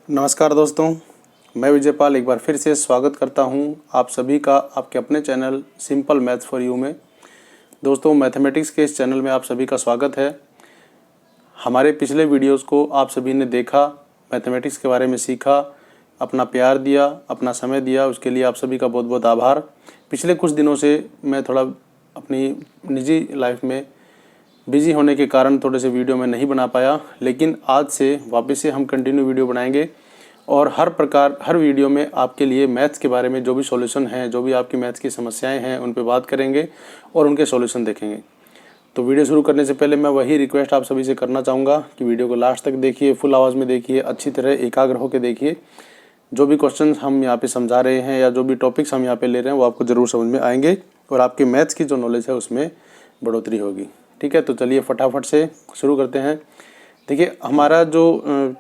नमस्कार दोस्तों, मैं विजयपाल एक बार फिर से स्वागत करता हूं आप सभी का आपके अपने channel simple maths for you में। दोस्तों, मैथमेटिक्स के इस चैनल में आप सभी का स्वागत है। हमारे पिछले वीडियोस को आप सभी ने देखा, मैथमेटिक्स के बारे में सीखा, अपना प्यार दिया, अपना समय दिया, उसके लिए आप सभी का बहुत बहुत आभार। पिछले कुछ दिनों से मैं थोड़ा अपनी निजी लाइफ में बिजी होने के कारण थोड़े से वीडियो मैं नहीं बना पाया, लेकिन आज से वापस से हम कंटिन्यू वीडियो बनाएंगे और हर वीडियो में आपके लिए मैथ्स के बारे में जो भी सॉल्यूशन हैं, जो भी आपकी मैथ्स की समस्याएं हैं, उन पे बात करेंगे और उनके सॉल्यूशन देखेंगे। तो वीडियो शुरू करने से पहले मैं वही रिक्वेस्ट आप सभी से करना चाहूँगा कि वीडियो को लास्ट तक देखिए, फुल आवाज़ में देखिए, अच्छी तरह एकाग्र होकर देखिए। जो भी क्वेश्चन हम यहाँ पे समझा रहे हैं या जो भी टॉपिक्स हम यहाँ पे ले रहे हैं वो आपको ज़रूर समझ में आएंगे और आपके मैथ्स की जो नॉलेज है उसमें बढ़ोतरी होगी। ठीक है, तो चलिए फटाफट से शुरू करते हैं। देखिए, हमारा जो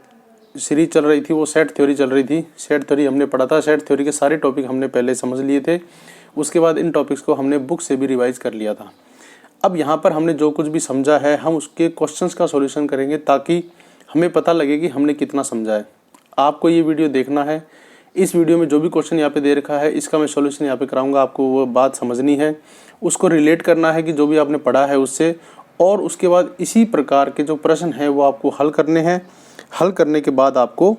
सीरीज चल रही थी वो सेट थ्योरी चल रही थी। सेट थ्योरी हमने पढ़ा था, सेट थ्योरी के सारे टॉपिक हमने पहले समझ लिए थे। उसके बाद इन टॉपिक्स को हमने बुक से भी रिवाइज कर लिया था। अब यहाँ पर हमने जो कुछ भी समझा है हम उसके क्वेश्चंस का सॉल्यूशन करेंगे ताकि हमें पता लगे कि हमने कितना समझा है। आपको ये वीडियो देखना है। इस वीडियो में जो भी क्वेश्चन यहाँ पे दे रखा है इसका मैं सॉल्यूशन यहाँ पे कराऊंगा। आपको वो बात समझनी है, उसको रिलेट करना है कि जो भी आपने पढ़ा है उससे, और उसके बाद इसी प्रकार के जो प्रश्न हैं वो आपको हल करने हैं। हल करने के बाद आपको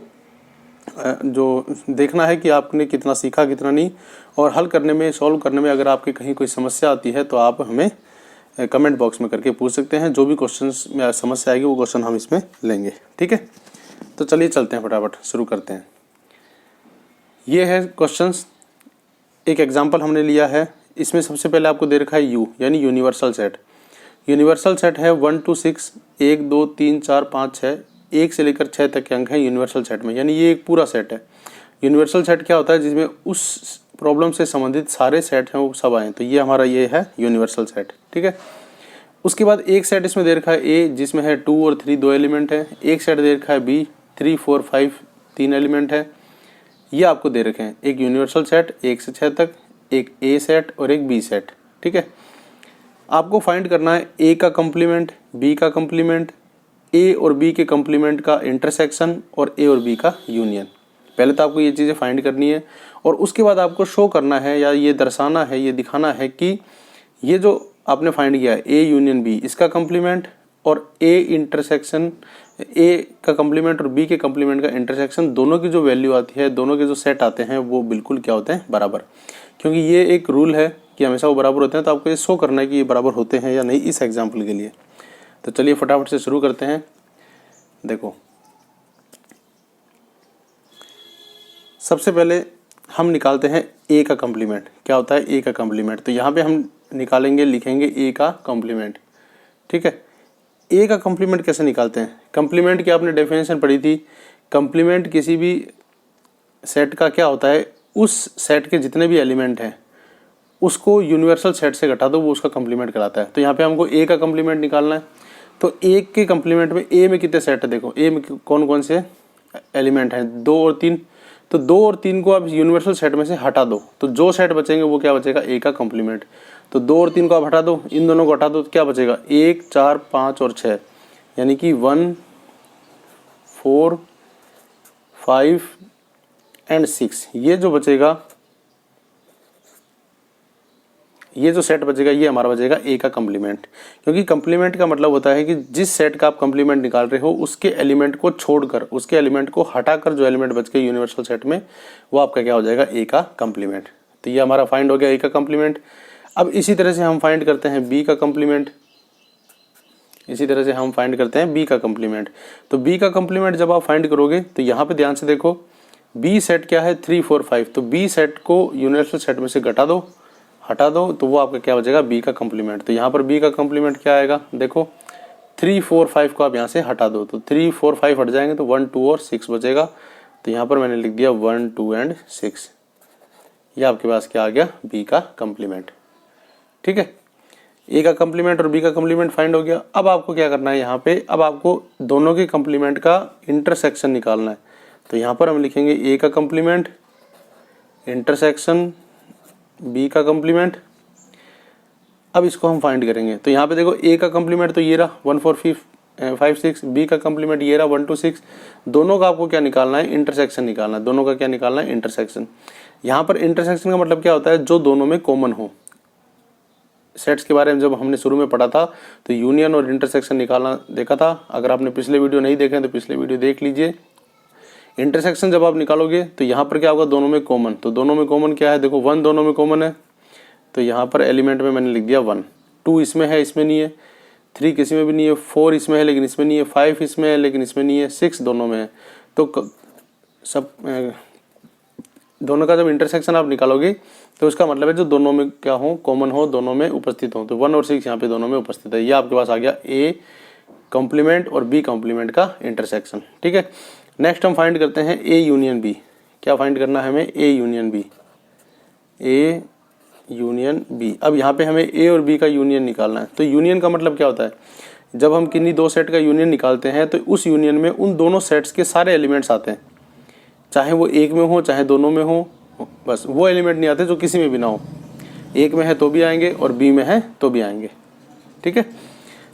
जो देखना है कि आपने कितना सीखा कितना नहीं, और हल करने में, सॉल्व करने में अगर आपकी कहीं कोई समस्या आती है तो आप हमें कमेंट बॉक्स में करके पूछ सकते हैं। जो भी क्वेश्चन में समस्या आएगी वो क्वेश्चन हम इसमें लेंगे। ठीक है, तो चलिए चलते हैं, फटाफट शुरू करते हैं। ये है क्वेश्चंस। एक एग्जांपल हमने लिया है। इसमें सबसे पहले आपको दे रखा है यू यानी यूनिवर्सल सेट। यूनिवर्सल सेट है 1 to 6, 1 2 3 4 5 6, 1 से लेकर 6 तक के अंक हैं यूनिवर्सल सेट में, यानी ये एक पूरा सेट है। यूनिवर्सल सेट क्या होता है? जिसमें उस प्रॉब्लम से संबंधित सारे सेट हैं वो सब आए, तो ये हमारा ये है यूनिवर्सल सेट। ठीक है, उसके बाद एक सेट इसमें दे रखा है ए, जिसमें है 2 और 3 दो एलिमेंट है। एक सेट दे रखा है बी, 3 4 5 तीन एलिमेंट है। ये आपको दे रखे हैं एक यूनिवर्सल सेट 1 से 6 तक, एक ए सेट और एक बी सेट। ठीक है, आपको फाइंड करना है ए का कंप्लीमेंट, बी का कंप्लीमेंट, ए और बी के कंप्लीमेंट का इंटरसेक्शन और ए और बी का यूनियन। पहले तो आपको ये चीज़ें फाइंड करनी है और उसके बाद आपको शो करना है या ये दर्शाना है, ये दिखाना है कि ये जो आपने फाइंड किया है ए यूनियन बी, इसका कंप्लीमेंट और ए इंटरसेक्शन, ए का कंप्लीमेंट और बी के कंप्लीमेंट का इंटरसेक्शन, दोनों की जो वैल्यू आती है, दोनों के जो सेट आते हैं वो बिल्कुल क्या होते हैं? बराबर। क्योंकि ये एक रूल है कि हमेशा वो बराबर होते हैं, तो आपको ये शो करना है कि ये बराबर होते हैं या नहीं इस एग्जाम्पल के लिए। तो चलिए फटाफट से शुरू करते हैं। देखो, सबसे पहले हम निकालते हैं ए का कंप्लीमेंट। क्या होता है ए का कंप्लीमेंट? तो यहाँ पे हम निकालेंगे, लिखेंगे ए का कंप्लीमेंट। ठीक है, ए का कंप्लीमेंट कैसे निकालते हैं? कंप्लीमेंट की आपने डेफिनेशन पढ़ी थी। कंप्लीमेंट किसी भी सेट का क्या होता है? उस सेट के जितने भी एलिमेंट हैं उसको यूनिवर्सल सेट से घटा दो, वो उसका कंप्लीमेंट कराता है। तो यहाँ पे हमको ए का कंप्लीमेंट निकालना है। तो ए के कंप्लीमेंट में ए में कितने सेट है? देखो ए में कौन कौन से एलिमेंट हैं? 2 और 3। तो 2 और 3 को आप यूनिवर्सल सेट में से हटा दो, तो जो सेट बचेंगे वो क्या बचेगा? ए का कंप्लीमेंट। तो 2 और 3 को आप हटा दो, इन दोनों को हटा दो, तो क्या बचेगा? 1 4 5 और 6, यानी कि 1 4 5 एंड 6। ये जो बचेगा, ये जो सेट बचेगा ये हमारा बचेगा ए का कंप्लीमेंट। क्योंकि कंप्लीमेंट का मतलब होता है कि जिस सेट का आप कंप्लीमेंट निकाल रहे हो उसके एलिमेंट को छोड़कर, उसके एलिमेंट को हटाकर जो एलिमेंट बच गए यूनिवर्सल सेट में, वो आपका क्या हो जाएगा? ए का कंप्लीमेंट। तो ये हमारा फाइंड हो गया ए का कंप्लीमेंट। अब इसी तरह से हम फाइंड करते हैं बी का कंप्लीमेंट। इसी तरह से हम फाइंड करते हैं बी का कंप्लीमेंट। तो बी का कंप्लीमेंट जब आप फाइंड करोगे तो यहाँ पे ध्यान से देखो, बी सेट क्या है? 3 4 5। तो बी सेट को यूनिवर्सल सेट में से घटा दो, हटा दो, तो वो आपका क्या बचेगा? बी का कंप्लीमेंट। तो यहाँ पर बी का कंप्लीमेंट क्या आएगा? देखो 3 4 5 को आप यहाँ से हटा दो, तो 3 4 5 हट जाएंगे तो 1 2 और 6 बचेगा। तो यहाँ पर मैंने लिख दिया 1 2 एंड 6। ये आपके पास क्या आ गया? बी का कंप्लीमेंट। ठीक है, ए का कंप्लीमेंट और बी का कंप्लीमेंट फाइंड हो गया। अब आपको क्या करना है यहाँ पे? अब आपको दोनों के कंप्लीमेंट का इंटरसेक्शन निकालना है। तो यहाँ पर हम लिखेंगे ए का कंप्लीमेंट इंटरसेक्शन बी का कंप्लीमेंट। अब इसको हम फाइंड करेंगे। तो यहाँ पे देखो ए का कंप्लीमेंट तो ये रहा 1 4 5, 5 6, बी का कंप्लीमेंट ये रहा 1 2 6। दोनों का आपको क्या निकालना है, इंटरसेक्शन निकालना है। दोनों का क्या निकालना है, इंटरसेक्शन। यहाँ पर इंटरसेक्शन का मतलब क्या होता है, जो दोनों में कॉमन हो। सेट्स के बारे में जब हमने शुरू में पढ़ा था तो यूनियन और इंटरसेक्शन निकालना देखा था। अगर आपने पिछले वीडियो नहीं देखे तो पिछले वीडियो देख लीजिए। इंटरसेक्शन जब आप निकालोगे तो यहाँ पर क्या होगा, दोनों में कॉमन। तो दोनों में कॉमन क्या है, देखो 1 दोनों में कॉमन है, तो यहाँ पर एलिमेंट में मैंने लिख दिया 1। 2 इसमें है, इसमें नहीं है। 3 किसी में भी नहीं है। 4 इसमें है लेकिन इसमें नहीं है। 5 इसमें है लेकिन इसमें नहीं है। 6 दोनों में है। तो सब दोनों का जब इंटरसेक्शन आप निकालोगे तो उसका मतलब है जो दोनों में क्या हो, कॉमन हो, दोनों में उपस्थित हो। तो 1 और 6 यहाँ पे दोनों में उपस्थित है। ये आपके पास आ गया ए कॉम्प्लीमेंट और बी कॉम्प्लीमेंट का इंटरसेक्शन। ठीक है, नेक्स्ट हम फाइंड करते हैं ए यूनियन बी। क्या फाइंड करना है हमें, A union B. A union B. अब यहाँ पे हमें ए और बी का यूनियन निकालना है। तो यूनियन का मतलब क्या होता है, जब हम किन्हीं दो सेट का यूनियन निकालते हैं तो उस यूनियन में उन दोनों सेट्स के सारे एलिमेंट्स आते हैं, चाहे वो एक में हो चाहे दोनों में हो। बस वो एलिमेंट नहीं आते जो किसी में भी ना हो। एक में है तो भी आएंगे और बी में है तो भी आएंगे। ठीक है,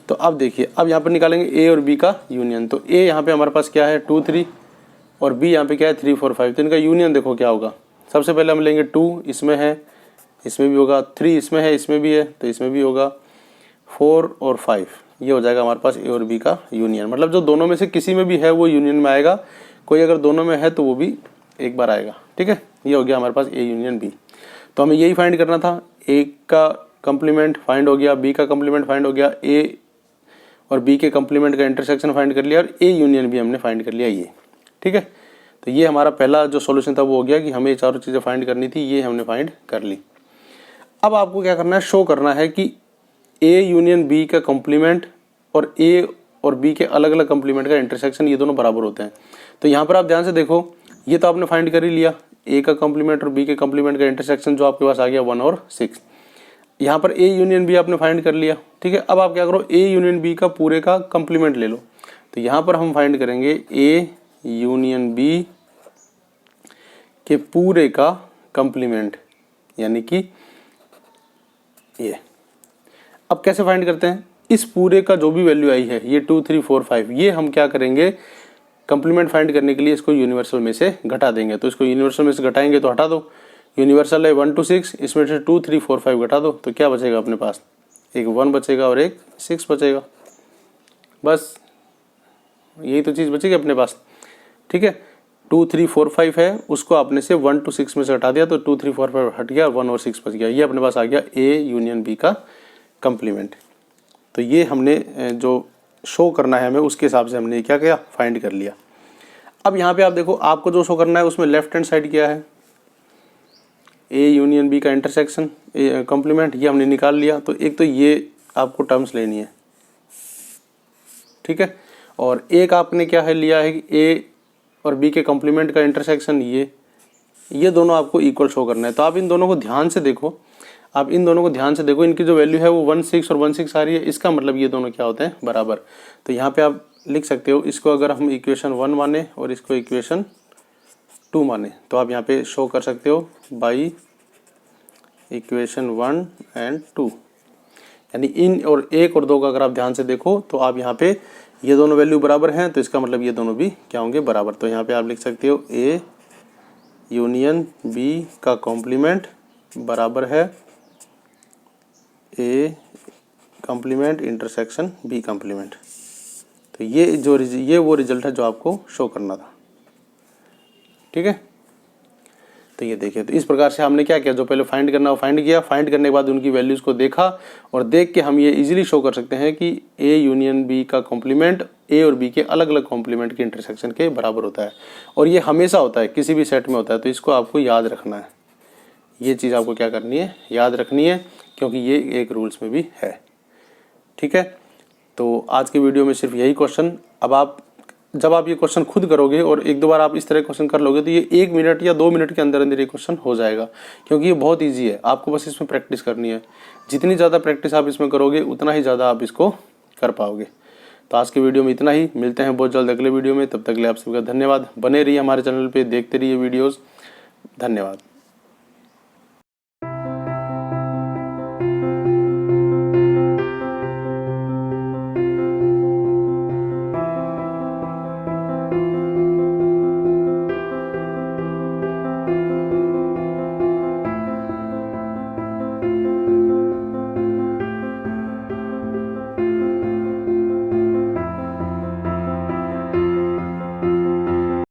तो अब देखिए, अब यहाँ पर निकालेंगे ए और बी का यूनियन। तो ए यहाँ पे हमारे पास क्या है 2 3 और बी यहाँ पे क्या है 3 4 5। तो इनका यूनियन देखो क्या होगा। सबसे पहले हम लेंगे 2 इसमें है, इसमें भी होगा। 3 इसमें है, इसमें भी है, तो इसमें भी होगा। 4 और 5 ये हो जाएगा हमारे पास ए और बी का यूनियन। मतलब जो दोनों में से किसी में भी है वो यूनियन में आएगा। कोई अगर दोनों में है तो वो भी एक बार आएगा। ठीक है, ये हो गया हमारे पास ए यूनियन बी। तो हमें यही फाइंड करना था। ए का कंप्लीमेंट फाइंड हो गया, बी का कंप्लीमेंट फाइंड हो गया, ए और बी के कंप्लीमेंट का इंटरसेक्शन फाइंड कर लिया और ए यूनियन भी हमने फाइंड कर लिया ये। ठीक है, तो ये हमारा पहला जो सॉल्यूशन था वो हो गया कि हमें चारों चीज़ें फाइंड करनी थी, ये हमने फाइंड कर ली। अब आपको क्या करना है, शो करना है कि ए यूनियन बी का कंप्लीमेंट और ए और बी के अलग अलग कंप्लीमेंट का इंटरसेक्शन ये दोनों बराबर होते हैं। तो यहाँ पर आप ध्यान से देखो, ये तो आपने फाइंड कर ही लिया, ए का कंप्लीमेंट और बी के कंप्लीमेंट का इंटरसेक्शन जो आपके पास आ गया 1 और 6। यहाँ पर ए यूनियन बी आपने फाइंड कर लिया। ठीक है, अब आप क्या करो, ए यूनियन बी का पूरे का कंप्लीमेंट ले लो। तो यहाँ पर हम फाइंड करेंगे ए यूनियन बी के पूरे का कंप्लीमेंट, यानी कि ये। अब कैसे फाइंड करते हैं, इस पूरे का जो भी वैल्यू आई है, ये 2 3 4 5, ये हम क्या करेंगे, कंप्लीमेंट फाइंड करने के लिए इसको यूनिवर्सल में से घटा देंगे। तो इसको यूनिवर्सल में से घटाएंगे तो हटा दो, यूनिवर्सल है 1 2 6, इसमें से 2 3 4 5 घटा दो तो क्या बचेगा अपने पास, एक 1 बचेगा और एक 6 बचेगा। बस यही तो चीज़ बचेगी अपने पास। ठीक है, 2 3 4 5 है, उसको आपने से 1 2 6 में से हटा दिया तो 2 3 4 5 हट गया, 1 और 6 बच गया। ये अपने पास आ गया ए यूनियन बी का कंप्लीमेंट। तो ये हमने जो शो करना है हमें उसके हिसाब से हमने क्या किया, फाइंड कर लिया। अब यहाँ पे आप देखो, आपको जो शो करना है उसमें लेफ्ट हैंड साइड क्या है, ए यूनियन बी का इंटरसेक्शन कंप्लीमेंट, ये हमने निकाल लिया। तो एक तो ये आपको टर्म्स लेनी है। ठीक है, और एक आपने क्या है लिया है कि ए और बी के कंप्लीमेंट का इंटरसेक्शन, ये दोनों आपको इक्वल शो करना है। तो आप इन दोनों को ध्यान से देखो, आप इन दोनों को ध्यान से देखो, इनकी जो वैल्यू है वो 1 6 और 1 6 आ रही है। इसका मतलब ये दोनों क्या होते हैं, बराबर। तो यहाँ पे आप लिख सकते हो, इसको अगर हम इक्वेशन 1 माने और इसको इक्वेशन 2 माने तो आप यहाँ पे शो कर सकते हो बाई इक्वेशन 1 एंड 2। यानी इन और 1 और 2 का अगर आप ध्यान से देखो तो आप यहाँ पे ये दोनों वैल्यू बराबर हैं, तो इसका मतलब ये दोनों भी क्या होंगे, बराबर। तो यहाँ पे आप लिख सकते हो ए यूनियन बी का कॉम्प्लीमेंट बराबर है ए कंप्लीमेंट इंटरसेक्शन बी कंप्लीमेंट। तो ये वो रिजल्ट है जो आपको शो करना था। ठीक है, तो ये देखिए, तो इस प्रकार से हमने क्या किया, जो पहले फाइंड करना वो फाइंड किया, फाइंड करने के बाद उनकी वैल्यूज को देखा और देख के हम ये इजीली शो कर सकते हैं कि ए यूनियन बी का कॉम्प्लीमेंट ए और बी के अलग अलग कॉम्प्लीमेंट के इंटरसेक्शन के बराबर होता है। और ये हमेशा होता है, किसी भी सेट में होता है। तो इसको आपको याद रखना है, ये चीज़ आपको क्या करनी है, याद रखनी है, क्योंकि ये एक रूल्स में भी है। ठीक है, तो आज के वीडियो में सिर्फ यही क्वेश्चन। अब जब आप ये क्वेश्चन खुद करोगे और एक दो बार आप इस तरह क्वेश्चन कर लोगे तो ये 1 मिनट या 2 मिनट के अंदर अंदर ये क्वेश्चन हो जाएगा, क्योंकि ये बहुत ईजी है। आपको बस इसमें प्रैक्टिस करनी है। जितनी ज़्यादा प्रैक्टिस आप इसमें करोगे उतना ही ज़्यादा आप इसको कर पाओगे। तो आज के वीडियो में इतना ही, मिलते हैं बहुत जल्द अगले वीडियो में। तब तक के लिए आप सभी का धन्यवाद। बने रहिए हमारे चैनल पर, देखते रहिए वीडियोज़। धन्यवाद।